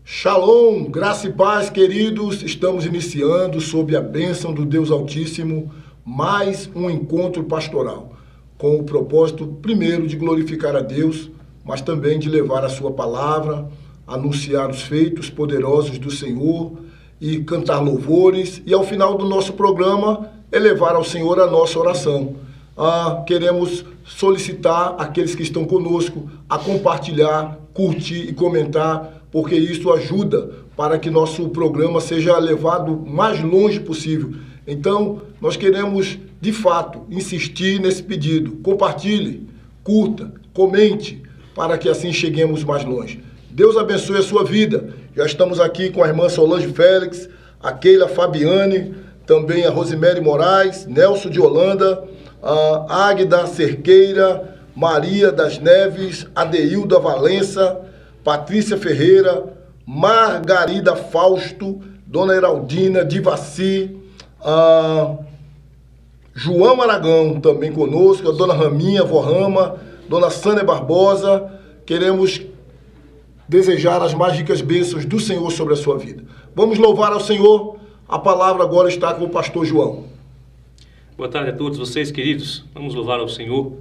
Shalom, graça e paz, queridos. Estamos iniciando, sob a bênção do Deus Altíssimo, mais um encontro pastoral, com o propósito, primeiro, de glorificar a Deus, mas também de levar a sua palavra, anunciar os feitos poderosos do Senhor e cantar louvores. E ao final do nosso programa, elevar ao Senhor a nossa oração. Queremos solicitar aqueles que estão conosco a compartilhar, curtir e comentar, porque isso ajuda para que nosso programa seja levado o mais longe possível. Então, nós queremos, de fato, insistir nesse pedido. Compartilhe, curta, comente, para que assim cheguemos mais longe. Deus abençoe a sua vida. Já estamos aqui com a irmã Solange Félix, a Keila Fabiane, também a Rosemary Moraes, Nelson de Holanda, a Águida Cerqueira, Maria das Neves, Adeilda Valença, Patrícia Ferreira, Margarida Fausto, Dona Heraldina Divaci, João Aragão também conosco, a Dona Raminha, Vó Rama, Dona Sânia Barbosa. Queremos desejar as mais ricas bênçãos do Senhor sobre a sua vida. Vamos louvar ao Senhor. A palavra agora está com o pastor João. Boa tarde a todos vocês, queridos. Vamos louvar ao Senhor.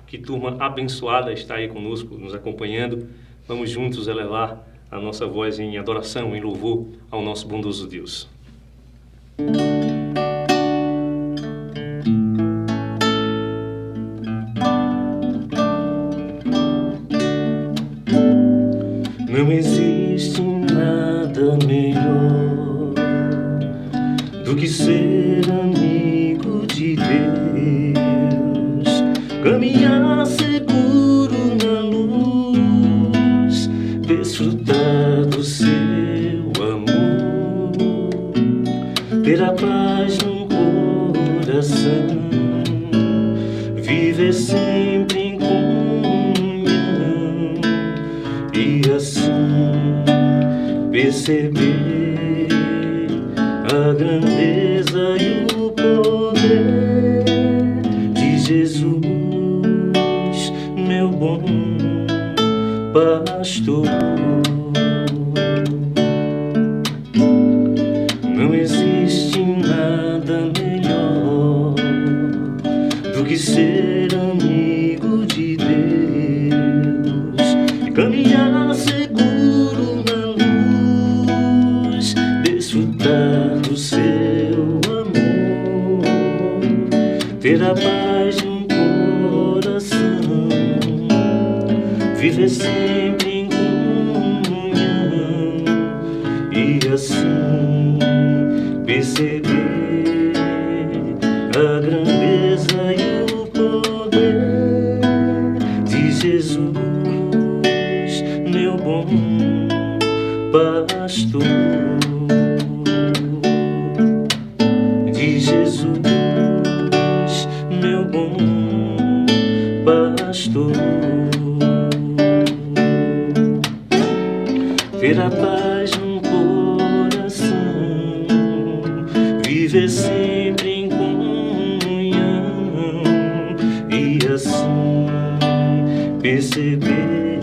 Que turma abençoada está aí conosco, nos acompanhando. Vamos juntos elevar a nossa voz em adoração, em louvor ao nosso bondoso Deus. Não existe nada melhor do que ser amigo de Deus, caminhar seguro na luz, desfrutar do seu amor, ter a paz no coração, viver sempre em comunhão e assim perceber a grandeza e o poder de Jesus, meu bom pastor. Não existe nada melhor do que ser amigo de Deus e caminhar seguro na luz, desfrutar do seu amor, ter a paz no coração, viver sempre em comunhão e assim perceber a grandeza e o poder de Jesus, meu bom pastor. De Jesus, meu bom pastor. Ter a paz no coração, viver sempre em comunhão e assim perceber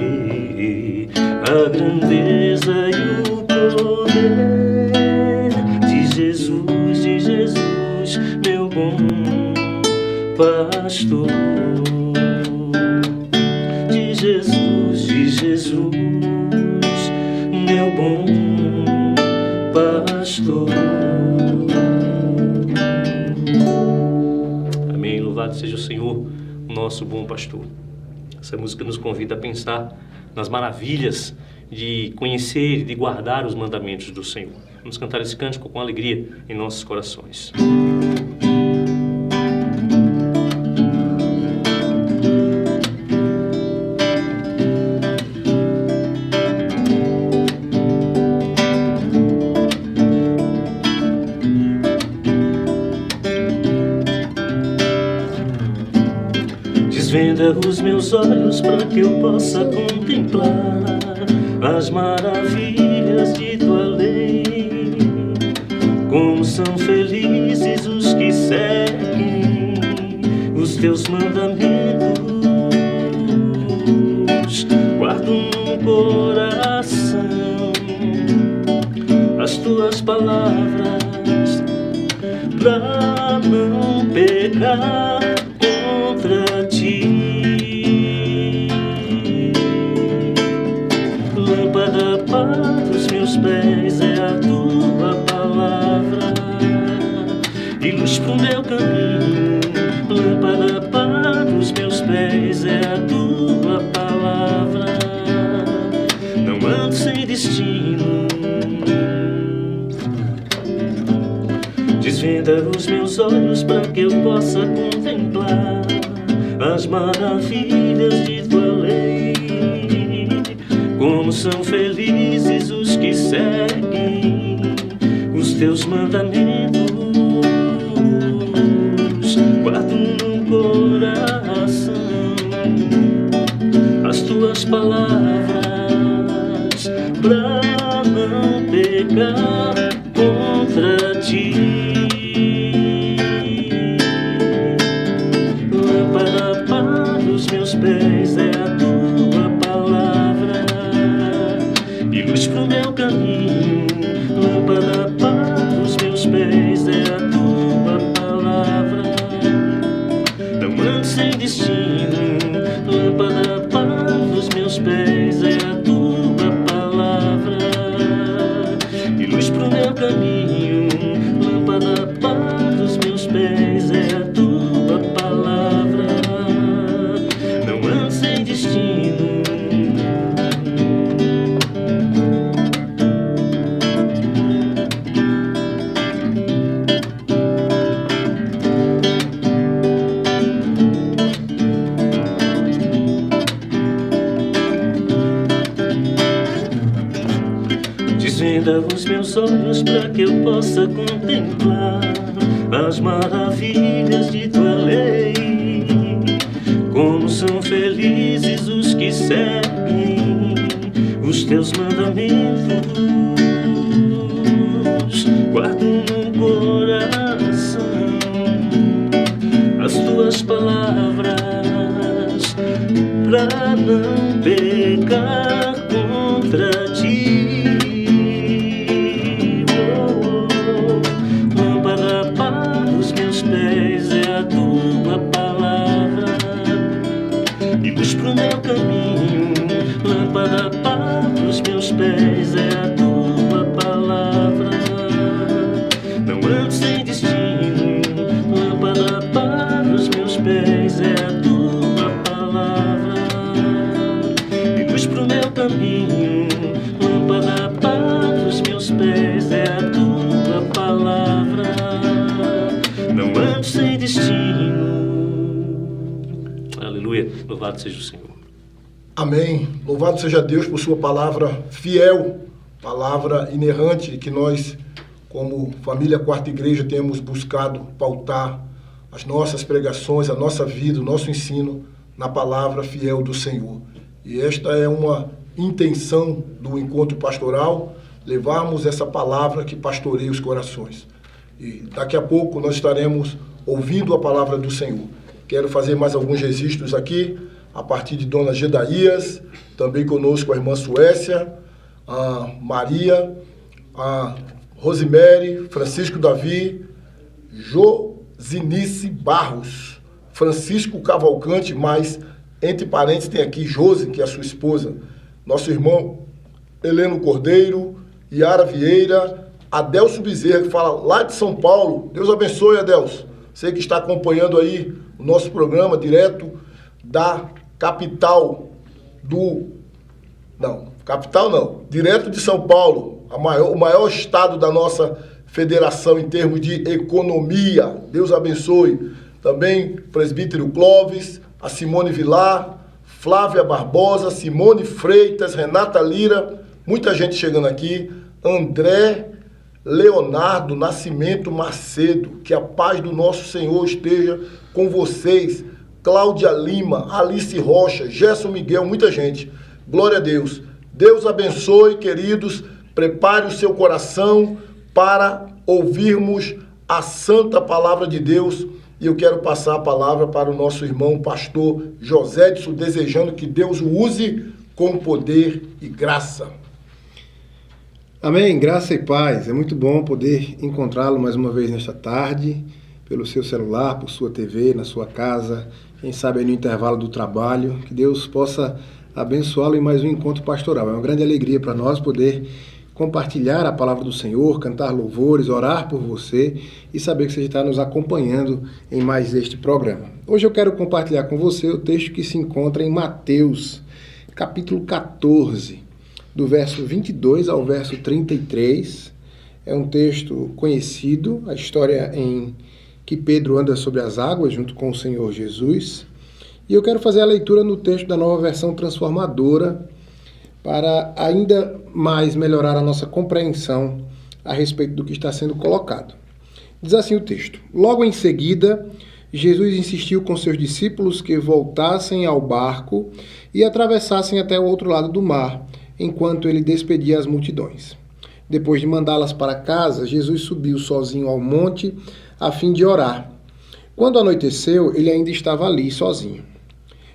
a grandeza e o poder de Jesus, meu bom pastor. De Jesus, meu bom pastor. Amém. Louvado seja o Senhor, nosso bom pastor. Essa música nos convida a pensar nas maravilhas de conhecer e de guardar os mandamentos do Senhor. Vamos cantar esse cântico com alegria em nossos corações. Desvenda os meus meus olhos para que eu possa contemplar as maravilhas de tua lei. Como são felizes os que seguem os teus mandamentos. Guardo no coração as tuas palavras pra não pecar contra ti. Lâmpada para os meus pés é a tua palavra e luz pro meu caminho. Lâmpada para os meus pés é a tua palavra. Não ando sem destino. Desvenda os meus olhos para que eu possa contemplar as maravilhas de tua lei. Como são felizes os que seguem os teus mandamentos. Guardo no coração as tuas palavras pra não pecar contra ti. Lâmpada para os meus pés é a tua palavra e luz pro meu caminho. Lâmpada para os meus pés é a tua palavra. Não ando sem destino. Lâmpada para os meus pés é a tua palavra e luz pro meu caminho. Lâmpada para os meus pés é a tua palavra. Não ando sem destino. Desvenda os meus olhos para que eu possa contemplar as maravilhas de tua lei. Como são felizes os que seguem os teus mandamentos. Guardo no coração as tuas palavras pra não pecar contra ti. Lâmpada para os meus pés é a tua palavra e luz pro meu caminho. Lâmpada para os meus pés é a tua palavra. Não ando sem destino. Lâmpada para os meus pés é a tua palavra e luz pro meu caminho. Lâmpada para os meus pés é a tua palavra. Não ando sem destino. Aleluia, louvado seja o Senhor. Amém. Louvado seja Deus por sua palavra fiel, palavra inerrante que nós, como família Quarta Igreja, temos buscado pautar as nossas pregações, a nossa vida, o nosso ensino na palavra fiel do Senhor. E esta é uma intenção do encontro pastoral, levarmos essa palavra que pastoreia os corações. E daqui a pouco nós estaremos ouvindo a palavra do Senhor. Quero fazer mais alguns registros aqui, a partir de Dona Gedaías, também conosco a irmã Suécia, a Maria, a Rosemary, Francisco Davi, Josinice Barros, Francisco Cavalcante, mas entre parênteses tem aqui Josi, que é a sua esposa, nosso irmão Heleno Cordeiro, Yara Vieira, Adelso Bezerra, que fala lá de São Paulo. Deus abençoe, Adelso. Você que está acompanhando aí o nosso programa direto da capital do... Não, capital não. Direto de São Paulo, o maior estado da nossa federação em termos de economia. Deus abençoe. Também presbítero Clóvis, a Simone Vilar, Flávia Barbosa, Simone Freitas, Renata Lira, muita gente chegando aqui. André Leonardo Nascimento Macedo, que a paz do nosso Senhor esteja com vocês. Cláudia Lima, Alice Rocha, Gerson Miguel, muita gente. Glória a Deus. Deus abençoe, queridos. Prepare o seu coração para ouvirmos a santa palavra de Deus. E eu quero passar a palavra para o nosso irmão pastor José Edson, desejando que Deus o use com poder e graça. Amém, graça e paz. É muito bom poder encontrá-lo mais uma vez nesta tarde, pelo seu celular, por sua TV, na sua casa, quem sabe aí no intervalo do trabalho. Que Deus possa abençoá-lo em mais um encontro pastoral. É uma grande alegria para nós poder compartilhar a palavra do Senhor, cantar louvores, orar por você e saber que você está nos acompanhando em mais este programa. Hoje eu quero compartilhar com você o texto que se encontra em Mateus, capítulo 14, do verso 22 ao verso 33. É um texto conhecido, a história em que Pedro anda sobre as águas junto com o Senhor Jesus. E eu quero fazer a leitura no texto da Nova Versão Transformadora para ainda mais melhorar a nossa compreensão a respeito do que está sendo colocado. Diz assim o texto: Logo em seguida, Jesus insistiu com seus discípulos que voltassem ao barco e atravessassem até o outro lado do mar, enquanto ele despedia as multidões. Depois de mandá-las para casa, Jesus subiu sozinho ao monte a fim de orar. Quando anoiteceu, ele ainda estava ali, sozinho.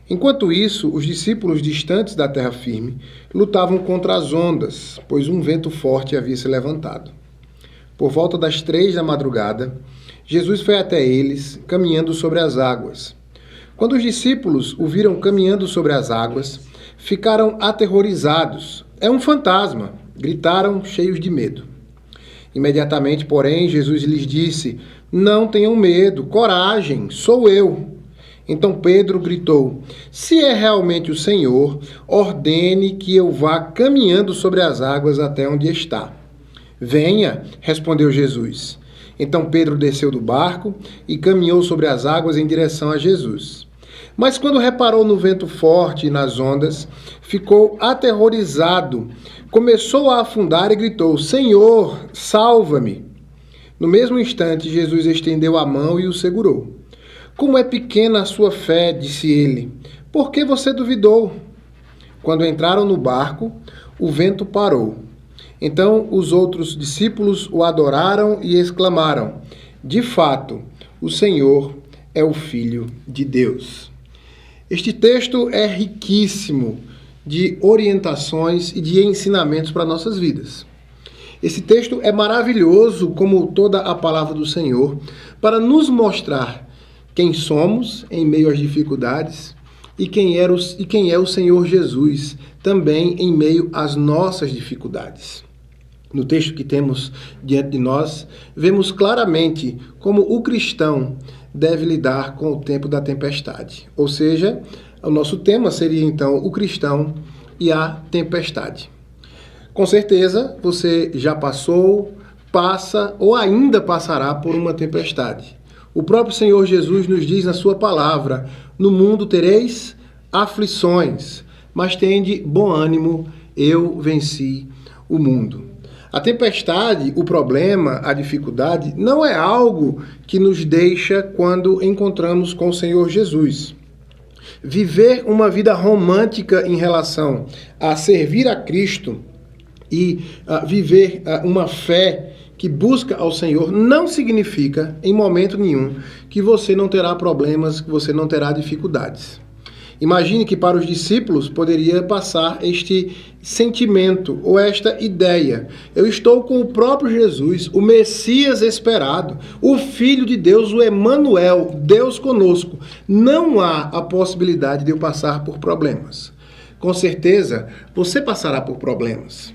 Enquanto isso, os discípulos distantes da terra firme lutavam contra as ondas, pois um vento forte havia se levantado. Por volta das 3 da madrugada, Jesus foi até eles, caminhando sobre as águas. Quando os discípulos o viram caminhando sobre as águas, ficaram aterrorizados. É um fantasma! Gritaram, cheios de medo. Imediatamente, porém, Jesus lhes disse: Não tenham medo, coragem, sou eu. Então Pedro gritou: Se é realmente o Senhor, ordene que eu vá caminhando sobre as águas até onde está. Venha, respondeu Jesus. Então Pedro desceu do barco e caminhou sobre as águas em direção a Jesus. Mas quando reparou no vento forte e nas ondas, ficou aterrorizado, começou a afundar e gritou: Senhor, salva-me! No mesmo instante, Jesus estendeu a mão e o segurou. Como é pequena a sua fé, disse ele. Por que você duvidou? Quando entraram no barco, o vento parou. Então os outros discípulos o adoraram e exclamaram: De fato, o Senhor é o Filho de Deus. Este texto é riquíssimo de orientações e de ensinamentos para nossas vidas. Esse texto é maravilhoso, como toda a palavra do Senhor, para nos mostrar quem somos em meio às dificuldades e quem é o Senhor Jesus também em meio às nossas dificuldades. No texto que temos diante de nós, vemos claramente como o cristão deve lidar com o tempo da tempestade. Ou seja, o nosso tema seria então o cristão e a tempestade. Com certeza você já passou, passa ou ainda passará por uma tempestade. O próprio Senhor Jesus nos diz na sua palavra: no mundo tereis aflições, mas tende bom ânimo, eu venci o mundo. A tempestade, o problema, a dificuldade, não é algo que nos deixa quando encontramos com o Senhor Jesus. Viver uma vida romântica em relação a servir a Cristo e viver uma fé que busca ao Senhor não significa, em momento nenhum, que você não terá problemas, que você não terá dificuldades. Imagine que para os discípulos poderia passar este sentimento ou esta ideia: eu estou com o próprio Jesus, o Messias esperado, o Filho de Deus, o Emanuel, Deus conosco. Não há a possibilidade de eu passar por problemas. Com certeza, você passará por problemas.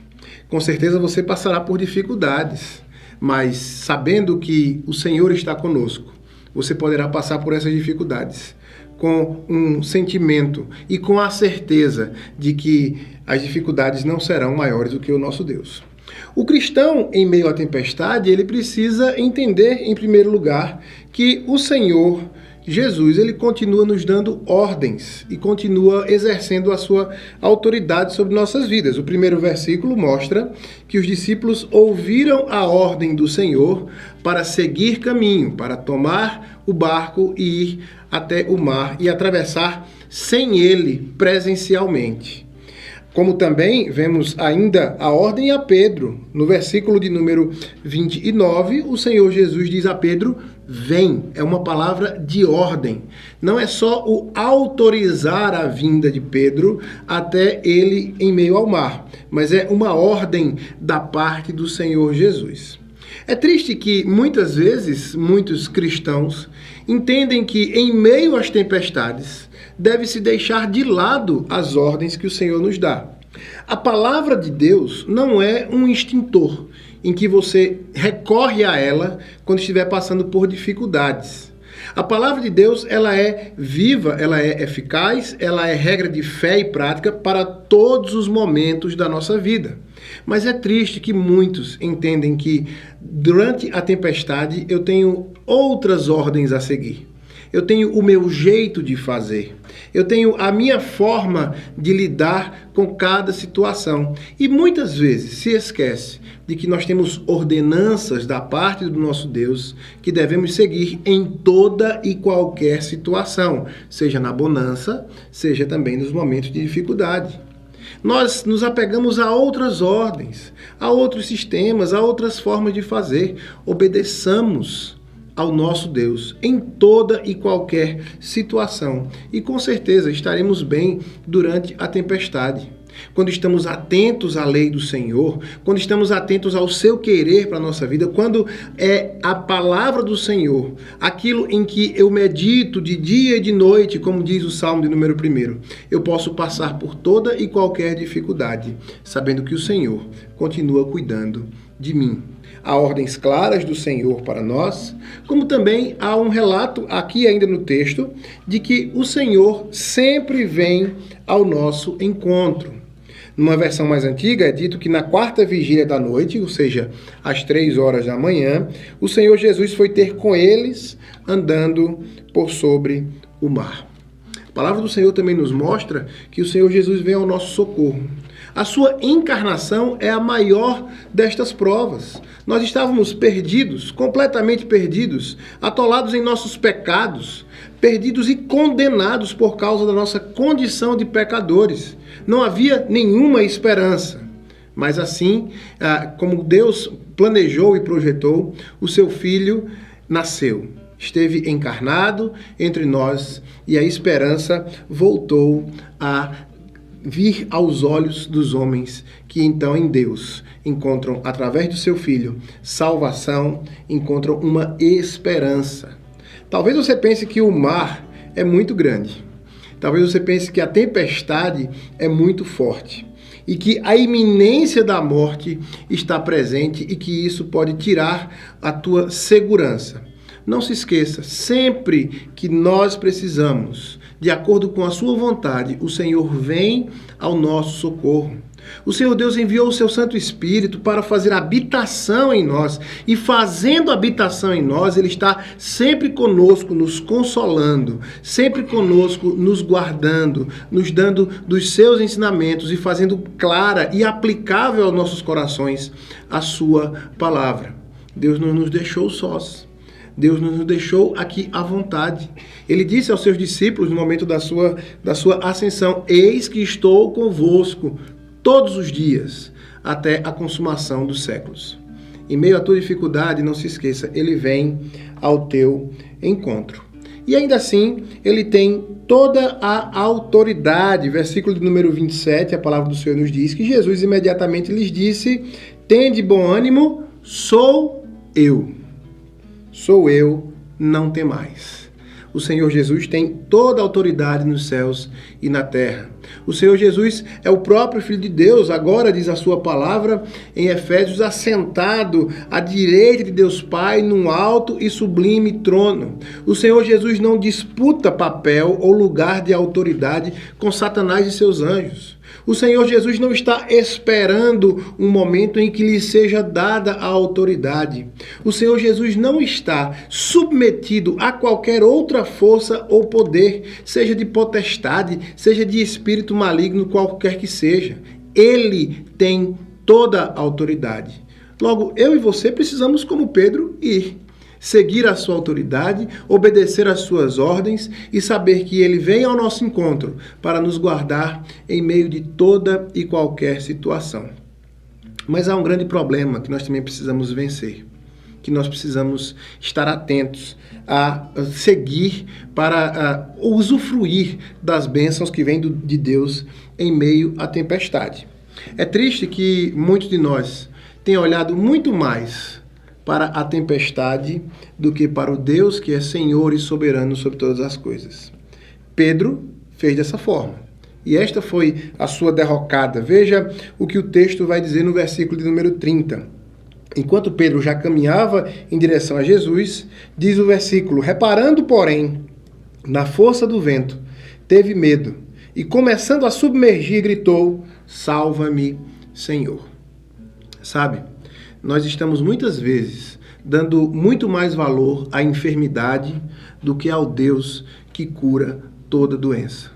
Com certeza, você passará por dificuldades. Mas sabendo que o Senhor está conosco, você poderá passar por essas dificuldades com um sentimento e com a certeza de que as dificuldades não serão maiores do que o nosso Deus. O cristão, em meio à tempestade, ele precisa entender, em primeiro lugar, que o Senhor Jesus, ele continua nos dando ordens e continua exercendo a sua autoridade sobre nossas vidas. O primeiro versículo mostra que os discípulos ouviram a ordem do Senhor para seguir caminho, para tomar o barco e ir até o mar e atravessar sem ele presencialmente. Como também vemos ainda a ordem a Pedro. No versículo de número 29, o Senhor Jesus diz a Pedro, vem. É uma palavra de ordem. Não é só o autorizar a vinda de Pedro até ele em meio ao mar, mas é uma ordem da parte do Senhor Jesus. É triste que muitas vezes muitos cristãos entendem que em meio às tempestades deve-se deixar de lado as ordens que o Senhor nos dá. A palavra de Deus não é um extintor em que você recorre a ela quando estiver passando por dificuldades. A palavra de Deus, ela é viva, ela é eficaz, ela é regra de fé e prática para todos os momentos da nossa vida. Mas é triste que muitos entendem que durante a tempestade eu tenho outras ordens a seguir. Eu tenho o meu jeito de fazer. Eu tenho a minha forma de lidar com cada situação. E muitas vezes se esquece de que nós temos ordenanças da parte do nosso Deus que devemos seguir em toda e qualquer situação, seja na bonança, seja também nos momentos de dificuldade. Nós nos apegamos a outras ordens, a outros sistemas, a outras formas de fazer. Obedeçamos ao nosso Deus em toda e qualquer situação. E com certeza estaremos bem durante a tempestade. Quando estamos atentos à lei do Senhor, quando estamos atentos ao seu querer para a nossa vida, quando é a palavra do Senhor, aquilo em que eu medito de dia e de noite, como diz o Salmo de número 1, eu posso passar por toda e qualquer dificuldade, sabendo que o Senhor continua cuidando de mim. Há ordens claras do Senhor para nós, como também há um relato aqui ainda no texto de que o Senhor sempre vem ao nosso encontro. Numa versão mais antiga é dito que na quarta vigília da noite, ou seja, às 3 horas da manhã, o Senhor Jesus foi ter com eles andando por sobre o mar. A palavra do Senhor também nos mostra que o Senhor Jesus vem ao nosso socorro. A sua encarnação é a maior destas provas. Nós estávamos perdidos, completamente perdidos, atolados em nossos pecados, perdidos e condenados por causa da nossa condição de pecadores. Não havia nenhuma esperança. Mas assim, como Deus planejou e projetou, o seu Filho nasceu. Esteve encarnado entre nós e a esperança voltou a vir aos olhos dos homens, que então em Deus encontram, através do seu Filho, salvação, encontram uma esperança. Talvez você pense que o mar é muito grande. Talvez você pense que a tempestade é muito forte. E que a iminência da morte está presente e que isso pode tirar a tua segurança. Não se esqueça, sempre que nós precisamos, de acordo com a sua vontade, o Senhor vem ao nosso socorro. O Senhor Deus enviou o seu Santo Espírito para fazer habitação em nós. E fazendo habitação em nós, Ele está sempre conosco, nos consolando, sempre conosco, nos guardando, nos dando dos seus ensinamentos e fazendo clara e aplicável aos nossos corações a sua palavra. Deus não nos deixou sós. Deus nos deixou aqui à vontade. Ele disse aos seus discípulos no momento da sua ascensão: eis que estou convosco todos os dias, até a consumação dos séculos. Em meio à tua dificuldade, não se esqueça, Ele vem ao teu encontro. E ainda assim, Ele tem toda a autoridade. Versículo de número 27, a palavra do Senhor nos diz que Jesus imediatamente lhes disse: tende bom ânimo, sou eu. Sou eu, não temais. O Senhor Jesus tem toda a autoridade nos céus e na terra. O Senhor Jesus é o próprio Filho de Deus, agora diz a sua palavra em Efésios, assentado à direita de Deus Pai num alto e sublime trono. O Senhor Jesus não disputa papel ou lugar de autoridade com Satanás e seus anjos. O Senhor Jesus não está esperando um momento em que lhe seja dada a autoridade. O Senhor Jesus não está submetido a qualquer outra força ou poder, seja de potestade, seja de espírito maligno, qualquer que seja. Ele tem toda a autoridade. Logo, eu e você precisamos, como Pedro, ir. seguir a sua autoridade, obedecer às suas ordens e saber que Ele vem ao nosso encontro para nos guardar em meio de toda e qualquer situação. Mas há um grande problema que nós também precisamos vencer, que nós precisamos estar atentos a seguir para usufruir das bênçãos que vêm de Deus em meio à tempestade. É triste que muitos de nós tenham olhado muito mais para a tempestade do que para o Deus que é Senhor e soberano sobre todas as coisas. Pedro fez dessa forma. E esta foi a sua derrocada. Veja o que o texto vai dizer no versículo de número 30. Enquanto Pedro já caminhava em direção a Jesus, diz o versículo: reparando, porém, na força do vento, teve medo e, começando a submergir, gritou: salva-me, Senhor. Sabe, nós estamos muitas vezes dando muito mais valor à enfermidade do que ao Deus que cura toda doença.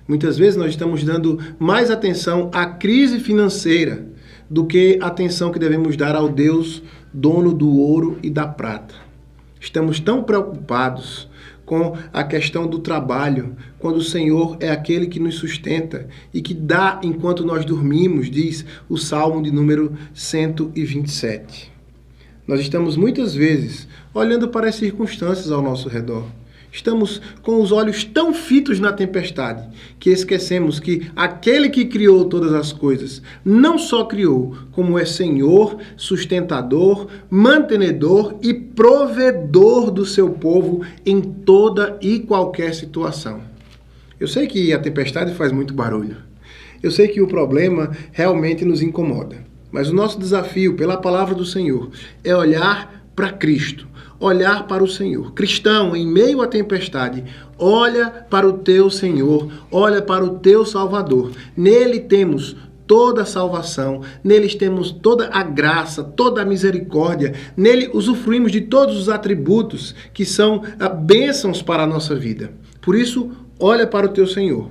Muitas vezes nós estamos dando mais atenção à crise financeira do que a atenção que devemos dar ao Deus, dono do ouro e da prata. Estamos tão preocupados com a questão do trabalho, quando o Senhor é aquele que nos sustenta e que dá enquanto nós dormimos, diz o Salmo de número 127. Nós estamos muitas vezes olhando para as circunstâncias ao nosso redor. Estamos com os olhos tão fitos na tempestade que esquecemos que aquele que criou todas as coisas não só criou, como é Senhor, sustentador, mantenedor e provedor do seu povo em toda e qualquer situação. Eu sei que a tempestade faz muito barulho. Eu sei que o problema realmente nos incomoda. Mas o nosso desafio, pela palavra do Senhor, é olhar para Cristo. Olhar para o Senhor. Cristão, em meio à tempestade, olha para o teu Senhor, olha para o teu Salvador. Nele temos toda a salvação, nele temos toda a graça, toda a misericórdia, nele usufruímos de todos os atributos que são bênçãos para a nossa vida. Por isso, olha para o teu Senhor.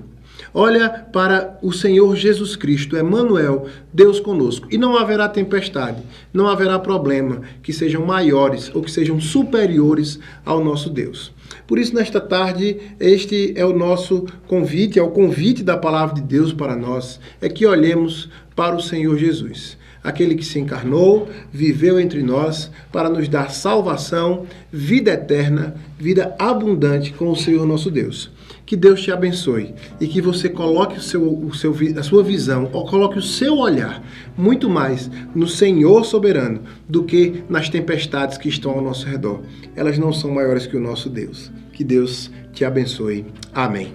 Olha para o Senhor Jesus Cristo, Emmanuel, Deus conosco. E não haverá tempestade, não haverá problema que sejam maiores ou que sejam superiores ao nosso Deus. Por isso, nesta tarde, este é o nosso convite, é o convite da palavra de Deus para nós, é que olhemos para o Senhor Jesus. Aquele que se encarnou, viveu entre nós para nos dar salvação, vida eterna, vida abundante com o Senhor nosso Deus. Que Deus te abençoe e que você coloque a sua visão, ou coloque o seu olhar muito mais no Senhor soberano do que nas tempestades que estão ao nosso redor. Elas não são maiores que o nosso Deus. Que Deus te abençoe. Amém.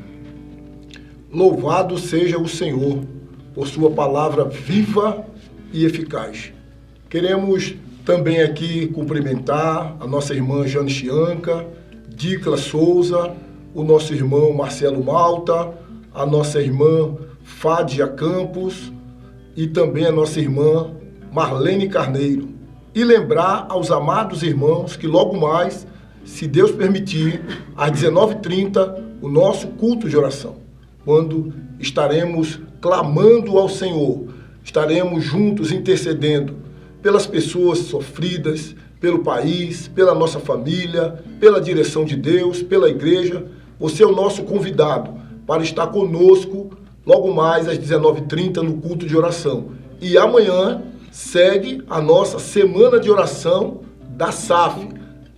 Louvado seja o Senhor por sua palavra viva e eficaz. Queremos também aqui cumprimentar a nossa irmã Jane Chianca, Dicla Souza, o nosso irmão Marcelo Malta, a nossa irmã Fádia Campos e também a nossa irmã Marlene Carneiro. E lembrar aos amados irmãos que logo mais, se Deus permitir, às 19h30, o nosso culto de oração, quando estaremos clamando ao Senhor, estaremos juntos intercedendo pelas pessoas sofridas, pelo país, pela nossa família, pela direção de Deus, pela igreja. Você é o nosso convidado para estar conosco logo mais às 19h30 no culto de oração. E amanhã segue a nossa semana de oração da SAF,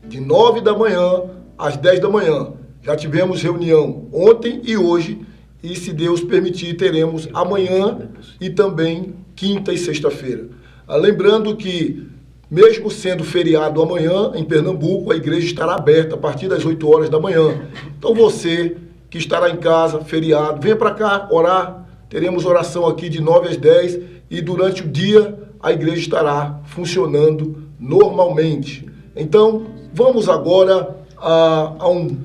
de 9 da manhã às 10 da manhã. Já tivemos reunião ontem e hoje, e se Deus permitir, teremos amanhã e também quinta e sexta-feira. Lembrando que, mesmo sendo feriado amanhã, em Pernambuco, a igreja estará aberta a partir das 8 horas da manhã. Então você que estará em casa, feriado, venha para cá orar. Teremos oração aqui de 9 às 10 e durante o dia a igreja estará funcionando normalmente. Então, vamos agora a um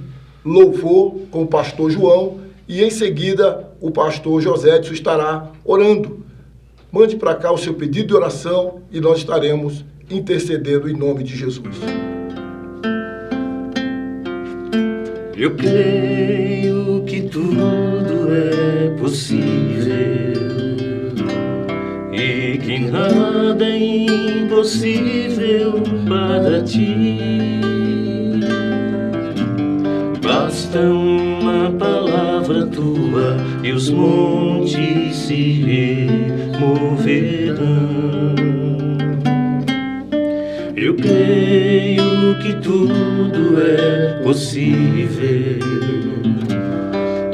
louvor com o pastor João e em seguida o pastor José Edson estará orando. Mande para cá o seu pedido de oração e nós estaremos intercedendo em nome de Jesus. Eu creio que tudo é possível e que nada é impossível para ti. Basta uma palavra tua e os montes se removerão. Eu creio que tudo é possível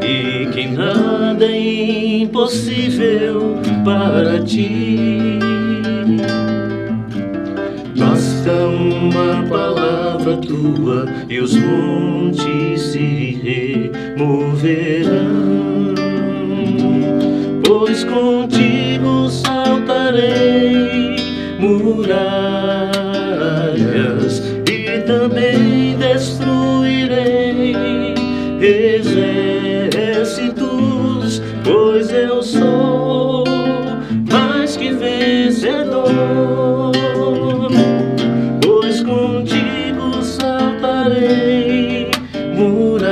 e que nada é impossível para ti. Basta uma palavra tua e os montes se removerão, pois contigo saltarei muralhas e também destruirei exércitos, pois eu sou mais que vencedor. Pois contigo saltarei muralhas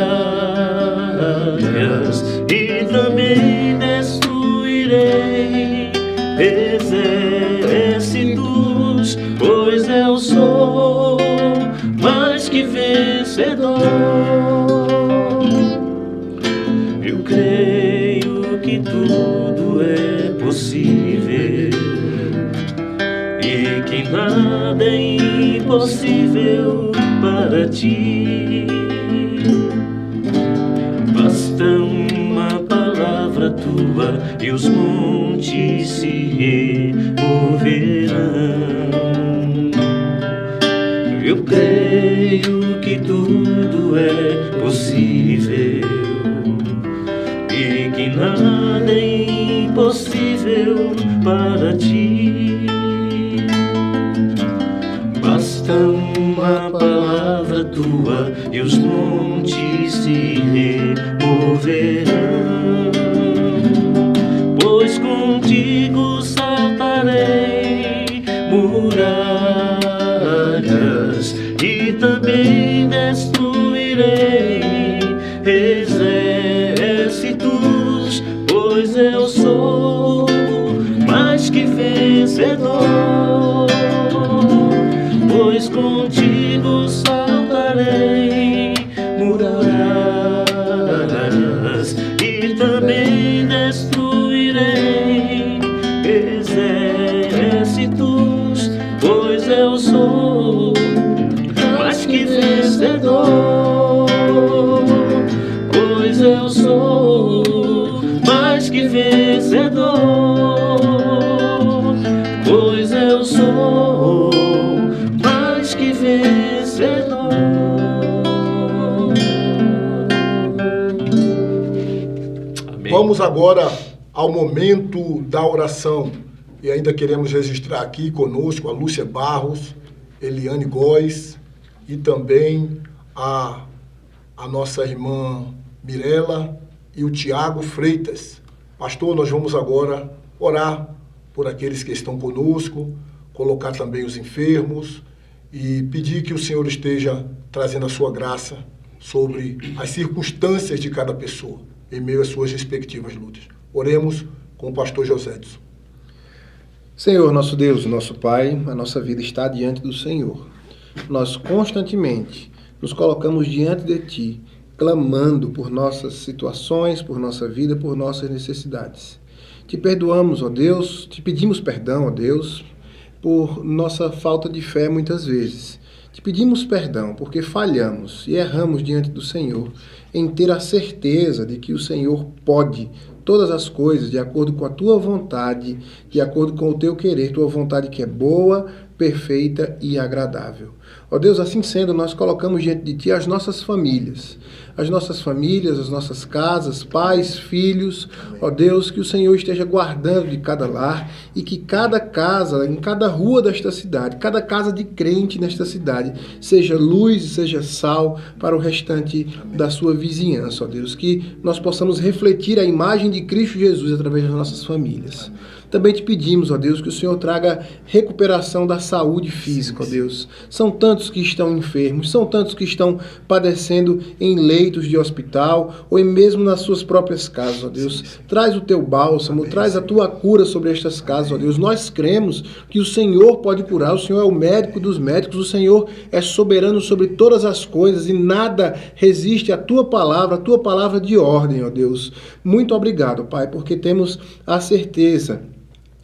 e também destruirei exércitos, pois eu sou mais que vencedor. Eu creio que tudo é possível e que nada é impossível para ti. Basta uma palavra tua e os montes se removerão. Eu creio que tudo é possível e que nada é impossível para ti. Basta uma palavra tua e os montes se removerão, pois contigo saltarei muralhas e também destruirei exércitos, pois eu sou mais que vencedor. Pois contigo saltarei muralhas e também destruirei exércitos, pois eu sou mais que vencedor. Pois eu sou mais que vencedor. Pois eu sou mais que vencedor. Amém. Vamos agora ao momento da oração. E ainda queremos registrar aqui conosco a Lúcia Barros, Eliane Góes e também a nossa irmã Mirela e o Tiago Freitas. Pastor, nós vamos agora orar por aqueles que estão conosco, colocar também os enfermos e pedir que o Senhor esteja trazendo a sua graça sobre as circunstâncias de cada pessoa, em meio às suas respectivas lutas. Oremos com o pastor Josédson. Senhor, nosso Deus, nosso Pai, a nossa vida está diante do Senhor. Nós constantemente nos colocamos diante de Ti, clamando por nossas situações, por nossa vida, por nossas necessidades. Te perdoamos, ó Deus, te pedimos perdão, ó Deus, por nossa falta de fé muitas vezes. Te pedimos perdão porque falhamos e erramos diante do Senhor em ter a certeza de que o Senhor pode todas as coisas de acordo com a Tua vontade, de acordo com o Teu querer, Tua vontade que é boa, perfeita e agradável. Ó Deus, assim sendo, nós colocamos diante de Ti as nossas famílias, as nossas casas, pais, filhos. Ó Deus, que o Senhor esteja guardando de cada lar e que cada casa, em cada rua desta cidade, cada casa de crente nesta cidade, seja luz e seja sal para o restante da sua vizinhança, ó Deus. Que nós possamos refletir a imagem de Cristo Jesus através das nossas famílias. Também te pedimos, ó Deus, que o Senhor traga recuperação da saúde física, ó Deus. São tantos que estão enfermos, são tantos que estão padecendo em leito leitos de hospital ou mesmo nas suas próprias casas, ó Deus. Traz o teu bálsamo, traz a tua cura sobre estas casas, ó Deus. Nós cremos que o Senhor pode curar, o Senhor é o médico dos médicos, o Senhor é soberano sobre todas as coisas e nada resiste à tua palavra de ordem, ó Deus. Muito obrigado, Pai, porque temos a certeza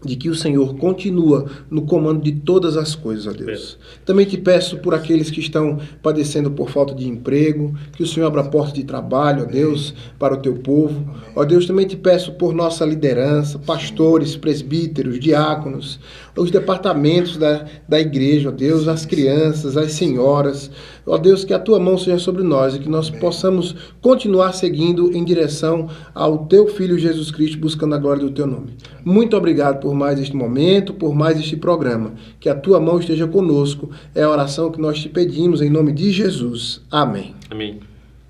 de que o Senhor continua no comando de todas as coisas, ó Deus. Também te peço por aqueles que estão padecendo por falta de emprego, que o Senhor abra portas de trabalho, ó Deus, para o teu povo. Ó Deus, também te peço por nossa liderança, pastores, presbíteros, diáconos, os departamentos da igreja, ó Deus, as crianças, as senhoras. Ó Deus, que a tua mão seja sobre nós e que nós possamos continuar seguindo em direção ao teu Filho Jesus Cristo, buscando a glória do teu nome. Muito obrigado por mais este momento, por mais este programa. Que a tua mão esteja conosco. É a oração que nós te pedimos em nome de Jesus. Amém. Amém.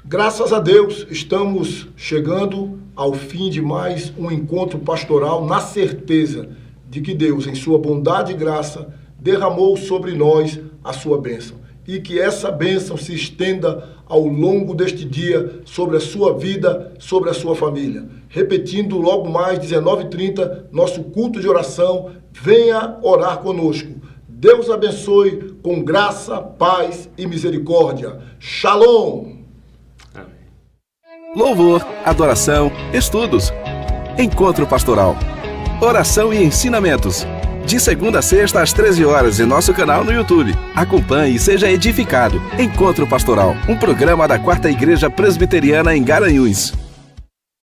Graças a Deus, estamos chegando ao fim de mais um encontro pastoral, na certeza de que Deus, em sua bondade e graça, derramou sobre nós a sua bênção. E que essa bênção se estenda ao longo deste dia sobre a sua vida, sobre a sua família. Repetindo, logo mais, 19h30, nosso culto de oração. Venha orar conosco. Deus abençoe com graça, paz e misericórdia. Shalom! Louvor, adoração, estudos. Encontro pastoral. Oração e ensinamentos. De segunda a sexta às 13 horas em nosso canal no YouTube. Acompanhe e seja edificado. Encontro Pastoral, um programa da 4ª Igreja Presbiteriana em Garanhuns.